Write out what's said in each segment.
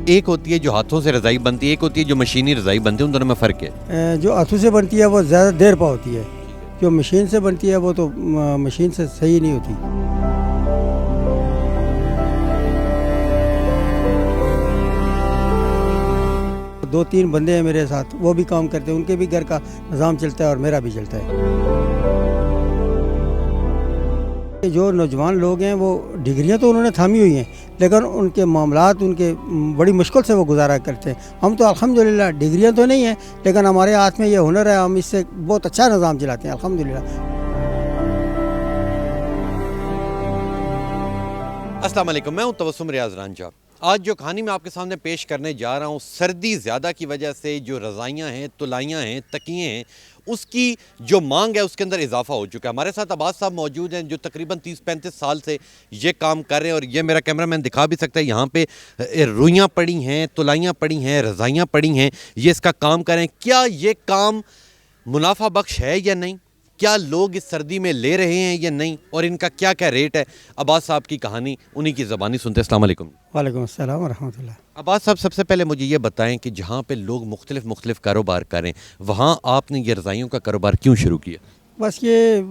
ایک ہوتی ہے جو ہاتھوں سے رضائی بنتی ہے، ایک ہوتی ہے جو مشینی رضائی بنتی ہے، ان دونوں میں فرق ہے؟ جو ہاتھوں سے بنتی ہے وہ زیادہ دیر پا ہوتی ہے، جو مشین سے بنتی ہے وہ تو مشین سے صحیح نہیں ہوتی۔ دو تین بندے ہیں میرے ساتھ، وہ بھی کام کرتے ہیں، ان کے بھی گھر کا نظام چلتا ہے اور میرا بھی چلتا ہے۔ جو نوجوان لوگ ہیں وہ ڈگریاں تو انہوں نے تھامی ہوئی ہیں، لیکن ان کے معاملات ان کے بڑی مشکل سے وہ گزارا کرتے ہیں۔ ہم تو الحمدللہ ڈگریاں تو نہیں ہیں، لیکن ہمارے ہاتھ میں یہ ہنر ہے، ہم اس سے بہت اچھا نظام چلاتے ہیں الحمدللہ۔ السلام علیکم، میں ہوں تبسم ریاض رانجھا۔ آج جو کہانی میں آپ کے سامنے پیش کرنے جا رہا ہوں، سردی زیادہ کی وجہ سے جو رضائیاں ہیں، تلائیاں ہیں، تکیے ہیں، اس کی جو مانگ ہے اس کے اندر اضافہ ہو چکا ہے۔ ہمارے ساتھ عباس صاحب موجود ہیں جو تقریباً 30-35 سال سے یہ کام کر رہے ہیں، اور یہ میرا کیمرہ مین دکھا بھی سکتا ہے، یہاں پہ روئیاں پڑی ہیں، تلائیاں پڑی ہیں، رضائیاں پڑی ہیں، یہ اس کا کام کر رہے ہیں۔ کیا یہ کام منافع بخش ہے یا نہیں؟ کیا لوگ اس سردی میں لے رہے ہیں یا نہیں؟ اور ان کا کیا کیا ریٹ ہے؟ عباس صاحب کی کہانی انہی کی زبانی سنتے ہیں۔ السلام علیکم۔ وعلیکم السلام ورحمۃ اللہ۔ عباس صاحب، سب سے پہلے مجھے یہ بتائیں کہ جہاں پہ لوگ مختلف کاروبار کریں، وہاں آپ نے یہ رضائیوں کا کاروبار کیوں شروع کیا؟ بس یہ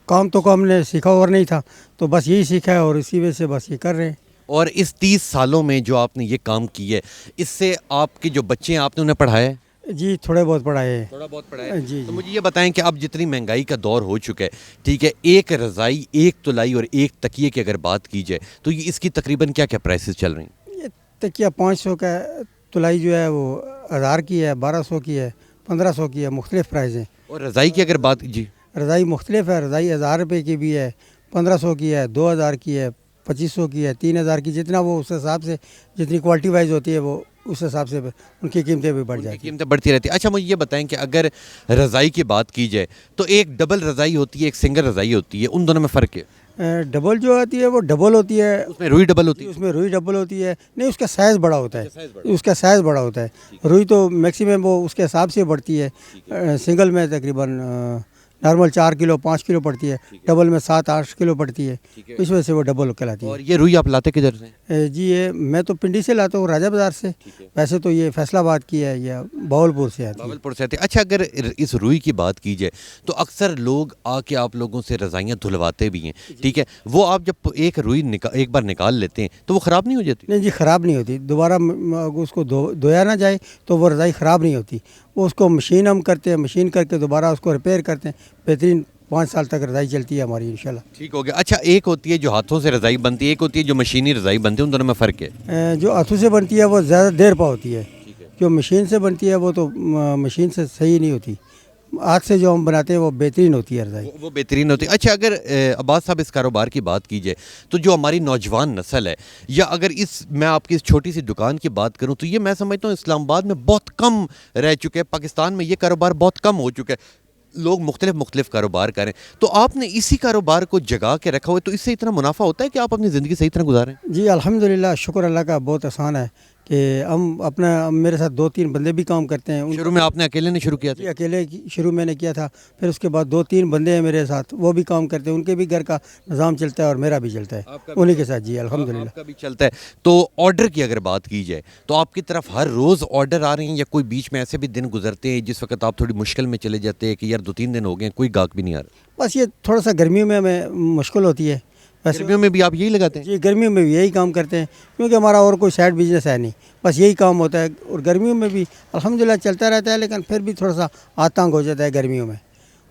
کام تو ہم نے سیکھا اور نہیں تھا، تو بس یہی سیکھا ہے اور اسی وجہ سے بس یہ کر رہے ہیں۔ اور اس 30 سالوں میں جو آپ نے یہ کام کی ہے، اس سے آپ کے جو بچے ہیں آپ نے انہیں پڑھایا ہے؟ جی تھوڑے بہت پڑھائے ہیں۔ تھوڑا بہت پڑھایا۔ جی تو مجھے یہ بتائیں کہ اب جتنی مہنگائی کا دور ہو چکا ہے، ٹھیک ہے، ایک رضائی، ایک تلائی اور ایک تکیے کی اگر بات کی جائے تو یہ اس کی تقریباً کیا کیا پرائسز چل رہی ہیں؟ یہ تکیہ 500 کا ہے، تلائی جو ہے وہ 1000 کی ہے، 1200 کی ہے، 1500 کی ہے، مختلف پرائز ہیں۔ اور رضائی کی اگر بات، جی رضائی مختلف ہے، رضائی 1000 روپے کی بھی ہے، 1500 کی ہے، 2000 کی ہے، 2500 کی ہے، 3000 کی، جتنا وہ اس حساب سے جتنی کوالٹی وائز ہوتی ہے وہ اس حساب سے ان کی قیمتیں بھی بڑھ جاتی ہیں۔ قیمتیں بڑھتی رہتی ہیں۔ اچھا مجھے یہ بتائیں کہ اگر رضائی کی بات کی جائے تو ایک ڈبل رضائی ہوتی ہے، ایک سنگل رضائی ہوتی ہے، ان دونوں میں فرق ہے؟ ڈبل جو آتی ہے وہ ڈبل ہوتی ہے، اس میں روئی ڈبل ہوتی ہے؟ اس میں روئی ڈبل ہوتی ہے، نہیں اس کا سائز بڑا ہوتا ہے، اس کا سائز بڑا ہوتا ہے۔ روئی تو میکسیمم وہ اس کے حساب سے بڑھتی ہے، سنگل میں تقریباً نارمل 4 کلو 5 کلو پڑتی ہے، ڈبل میں 7-8 کلو پڑتی ہے، اس وجہ سے وہ ڈبل کہلاتی ہے۔ اور یہ روئی آپ لاتے کدھر سے؟ جی یہ میں تو پنڈی سے لاتا ہوں، راجہ بازار سے، ویسے تو یہ فیصل آباد کی ہے یا بہاولپور سے آتی ہے۔ بہاولپور سے آتی ہے۔ اچھا اگر اس روئی کی بات کی جائے تو اکثر لوگ آ کے آپ لوگوں سے رضائیاں دھلواتے بھی ہیں، ٹھیک ہے، وہ آپ جب ایک روئی ایک بار نکال لیتے ہیں تو وہ خراب نہیں ہو جاتی؟ نہیں جی خراب نہیں ہوتی، دوبارہ اس کو دھویا نہ جائے تو وہ رضائی خراب نہیں ہوتی، وہ اس کو مشین ہم کرتے ہیں، مشین کر کے دوبارہ اس کو ریپیئر کرتے ہیں، بہترین 5 سال تک رضائی چلتی ہے ہماری انشاءاللہ۔ ٹھیک ہو گیا۔ اچھا ایک ہوتی ہے جو ہاتھوں سے رضائی بنتی ہے، ایک ہوتی ہے جو مشینی رضائی بنتی ہے، ان دونوں میں فرق ہے؟ جو ہاتھوں سے بنتی ہے وہ زیادہ دیر پا ہوتی ہے، جو مشین سے بنتی ہے وہ تو مشین سے صحیح نہیں ہوتی، ہاتھ سے جو ہم بناتے ہیں وہ بہترین ہوتی ہے رضائی، وہ بہترین ہوتی ہے۔ اچھا اگر عباس صاحب اس کاروبار کی بات کی جائے تو جو ہماری نوجوان نسل ہے، یا اگر میں آپ کی اس چھوٹی سی دکان کی بات کروں تو یہ میں سمجھتا ہوں اسلام آباد میں بہت کم رہ چکے ہیں، پاکستان میں یہ کاروبار بہت کم ہو چکا ہے، لوگ مختلف کاروبار کریں، تو آپ نے اسی کاروبار کو جگا کے رکھا ہوا ہے، تو اس سے اتنا منافع ہوتا ہے کہ آپ اپنی زندگی صحیح طرح گزاریں؟ جی الحمدللہ، شکر اللہ کا، بہت آسان ہے کہ ہم میرے ساتھ 2-3 بندے بھی کام کرتے ہیں۔ شروع میں آپ نے اکیلے نے شروع کیا تھا؟ جی اکیلے شروع میں نے کیا تھا، پھر اس کے بعد 2-3 بندے ہیں میرے ساتھ، وہ بھی کام کرتے ہیں، ان کے بھی گھر کا نظام چلتا ہے اور میرا بھی چلتا ہے انہی کے ساتھ۔ جی الحمدللہ آپ کا بھی چلتا ہے۔ تو آرڈر کی اگر بات کی جائے تو آپ کی طرف ہر روز آرڈر آ رہے ہیں، یا کوئی بیچ میں ایسے بھی دن گزرتے ہیں جس وقت آپ تھوڑی مشکل میں چلے جاتے ہیں کہ یار 2-3 دن ہو گئے کوئی گاہک بھی نہیں آ رہا؟ بس یہ تھوڑا سا گرمیوں میں ہمیں مشکل ہوتی ہے، گرمیوں میں بھی آپ یہی لگاتے ہیں؟ جی گرمیوں میں بھی یہی کام کرتے ہیں، کیونکہ ہمارا اور کوئی سائڈ بزنس ہے نہیں، بس یہی کام ہوتا ہے، اور گرمیوں میں بھی الحمدللہ چلتا رہتا ہے، لیکن پھر بھی تھوڑا سا تنگ ہو جاتا ہے گرمیوں میں،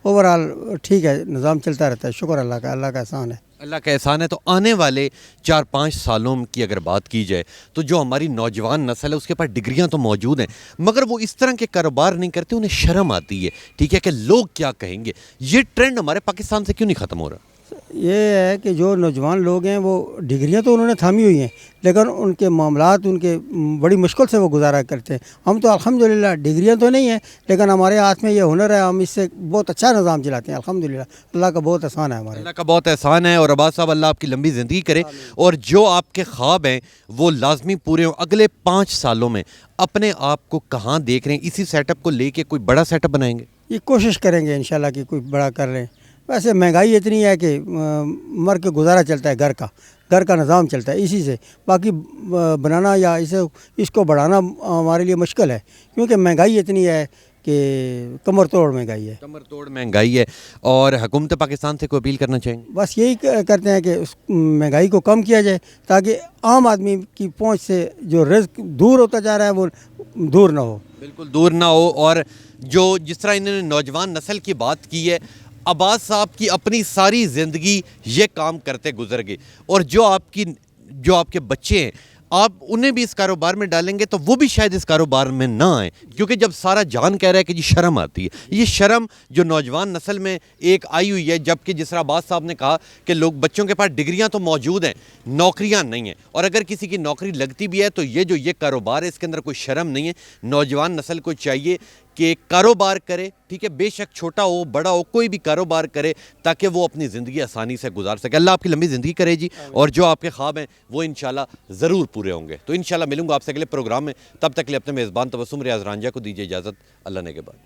اوورآل ٹھیک ہے، نظام چلتا رہتا ہے، شکر اللہ کا، اللہ کا احسان ہے۔ اللہ کا احسان ہے۔ تو آنے والے 4-5 سالوں کی اگر بات کی جائے تو جو ہماری نوجوان نسل ہے اس کے پاس ڈگریاں تو موجود ہیں، مگر وہ اس طرح کے کاروبار نہیں کرتے، انہیں شرم آتی ہے، ٹھیک ہے، کہ لوگ کیا کہیں گے۔ یہ ٹرینڈ ہمارے پاکستان سے کیوں نہیں ختم ہو رہا؟ یہ ہے کہ جو نوجوان لوگ ہیں وہ ڈگریاں تو انہوں نے تھامی ہوئی ہیں، لیکن ان کے معاملات ان کے بڑی مشکل سے وہ گزارا کرتے ہیں۔ ہم تو الحمدللہ ڈگریاں تو نہیں ہیں، لیکن ہمارے ہاتھ میں یہ ہنر ہے، ہم اس سے بہت اچھا نظام چلاتے ہیں الحمدللہ، اللہ کا بہت احسان ہے ہمارے۔ اللہ کا بہت احسان ہے، اور عباس صاحب اللہ آپ کی لمبی زندگی کرے، اور جو آپ کے خواب ہیں وہ لازمی پورے ہوں۔ اگلے 5 سالوں میں اپنے آپ کو کہاں دیکھ رہے ہیں؟ اسی سیٹ اپ کو لے کے کوئی بڑا سیٹ اپ بنائیں گے؟ یہ کوشش کریں گے انشاءاللہ کہ کوئی بڑا کر لیں، ویسے مہنگائی اتنی ہے کہ مر کے گزارا چلتا ہے گھر کا نظام چلتا ہے اسی سے. باقی بنانا یا اس کو بڑھانا ہمارے لیے مشکل ہے کیونکہ مہنگائی اتنی ہے کہ کمر توڑ مہنگائی ہے. کمر توڑ مہنگائی ہے. اور حکومت پاکستان سے کوئی اپیل کرنا چاہیں گے؟ بس یہی کرتے ہیں کہ اس مہنگائی کو کم کیا جائے تاکہ عام آدمی کی پہنچ سے جو رزق دور ہوتا جا رہا ہے وہ دور نہ ہو. بالکل دور نہ ہو. اور جو جس طرح انہوں نے نوجوان نسل کی بات کی ہے، عباس صاحب کی اپنی ساری زندگی یہ کام کرتے گزر گئے، اور جو آپ کے بچے ہیں آپ انہیں بھی اس کاروبار میں ڈالیں گے تو وہ بھی شاید اس کاروبار میں نہ آئیں، کیونکہ جب سارا جہان کہہ رہا ہے کہ جی شرم آتی ہے، یہ شرم جو نوجوان نسل میں ایک آئی ہوئی ہے. جبکہ جس طرح عباس صاحب نے کہا کہ بچوں کے پاس ڈگریاں تو موجود ہیں، نوکریاں نہیں ہیں، اور اگر کسی کی نوکری لگتی بھی ہے تو یہ کاروبار ہے اس کے اندر کوئی شرم نہیں ہے. نوجوان نسل کو چاہیے کہ کاروبار کرے، ٹھیک ہے، بے شک چھوٹا ہو بڑا ہو کوئی بھی کاروبار کرے تاکہ وہ اپنی زندگی آسانی سے گزار سکے. اللہ آپ کی لمبی زندگی کرے جی، اور جو آپ کے خواب ہیں وہ انشاءاللہ ضرور پورے ہوں گے. تو انشاءاللہ ملوں گا آپ سے اگلے پروگرام میں. تب تک کے لیے اپنے میزبان تبسم ریاض رانجھا کو دیجیے اجازت. اللہ نے کے بعد.